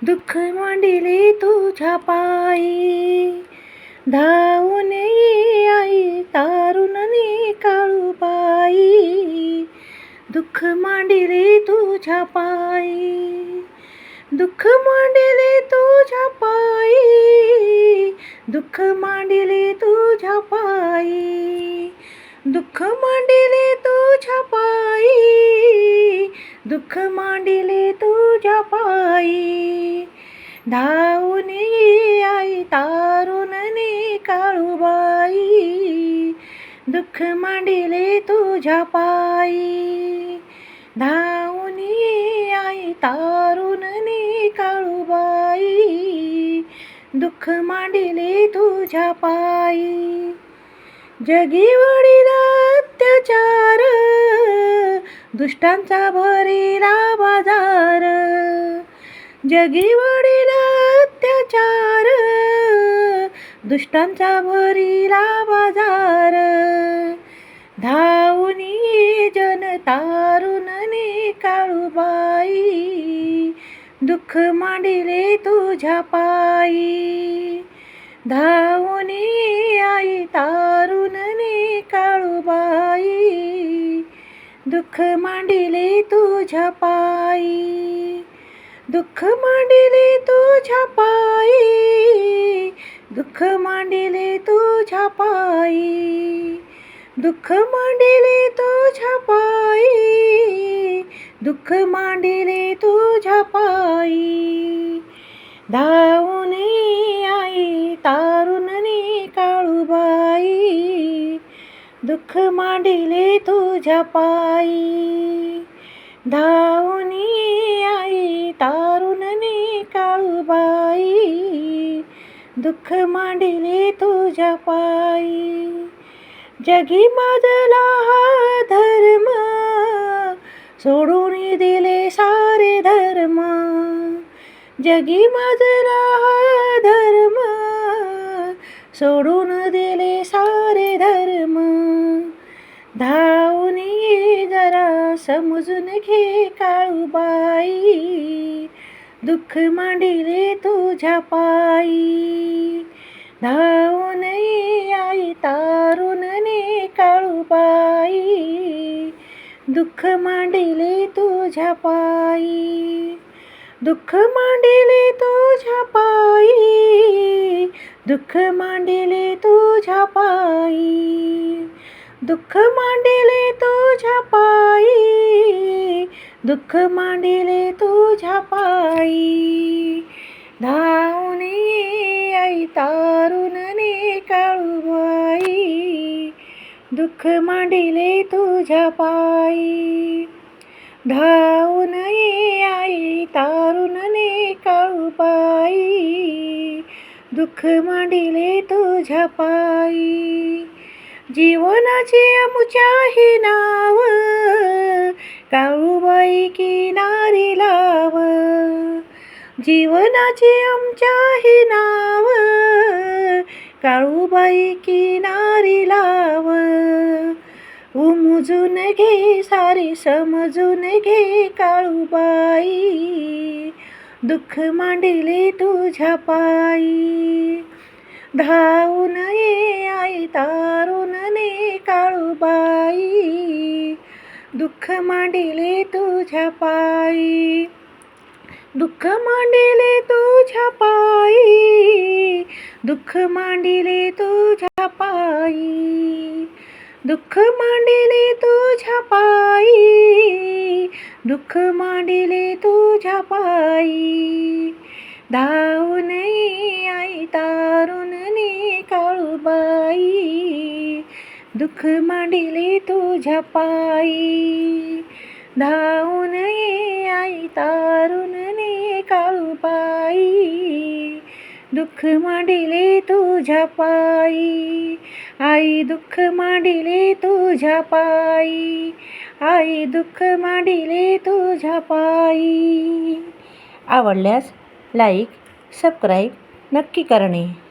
दुःख मांडिले तुझ्या पायी, धावून ये आई तारुणनी काळूबाई. दुःख मांडिले तुझ्या पायी, दुःख मांडिले तुझ्या पायी, दुःख मांडिले तुझ्या पायी, दुःख मांडिले तुझ्या पायी, दुःख मांडिले तुझ्या पायी. धावून ये आई तारुणनी काळूबाई. दुःख मांडिले तुझ्या पायी, धावून ये आई तारुणनी काळूबाई. दुःख मांडिले तुझ्या पायी. जगी वडिला अत्याचार, दुष्टांचा भरिला बाजार. जगी वडिला अत्याचार, दुष्टांचा भरिला बाजार. धावून ये जनतारुणनी काळूबाई. दुःख मांडिले तुझ्या पायी, धावून ये आई तारुणनी काळूबाई. दुःख मांडिले तुझ्या पायी, दुःख मांडिले तुझ्या पायी, दुःख मांडिले तुझ्या पायी, दुःख मांडिले तुझ्या पायी, दुःख मांडिले तुझ्या पायी. धावून ये आई तारुणनी काळूबाई. दुःख मांडिले तुझ्या पायी, धावून ये आई तारुणनी काळूबाई. दुःख मांडिले तुझ्या पायी. जगी माजला हा धर्म, सोडून दिले सारे धर्म. जगी माजला हा धर्म, सोडून दिले सारे धर्म. धावून ये जरा समजून घे काळूबाई. दुःख मांडिले तुझ्या पायी. धावून ये आई तारुणनी काळूबाई. दुःख मांडिले तुझ्या पायी. दुःख मांडिले तुझ्या पायी. दुःख मांडिले तुझ्या पायी. दुःख मांडिले तुझ्या पायी. दुःख मांडिले तुझ्या पायी. धावून ये आई तारुणनी काळूबाई. दुःख मांडिले तुझ्या पायी. धावून ये आई तारुणनी काळूबाई. दुःख मांडिले तुझ्या पायी. जीवनाचे आमुच्याही नाव, काळूबाई किनारी लाव. जीवनाचे आमच्याही नाव, काळूबाई किनारी लाव. उमजून घे सारी समजून घे काळूबाई. दुःख मांडिले तुझ्या पायी. धावून ये आई तारुणनी काळूबाई. दुःख मांडिले तुझ्या पायी. दुःख मांडिले तुझ्या पायी. दुःख मांडिले तुझ्या पायी. दुःख मांडिले तुझ्या पायी. दुःख मांडिले तुझ्या पायी. धावून ये आई तारुणनी काळूबाई. दुःख मांडिले तुझ्या पायी. धावून ये आई तारुणनी काळूबाई. दुःख मांडिले तुझ्या पायी. आई दुःख मांडिले तुझ्या पायी. आई दुःख मांडिले तुझ्या पायी. आवडल्यास लाईक सबस्क्राईब नक्की करणे.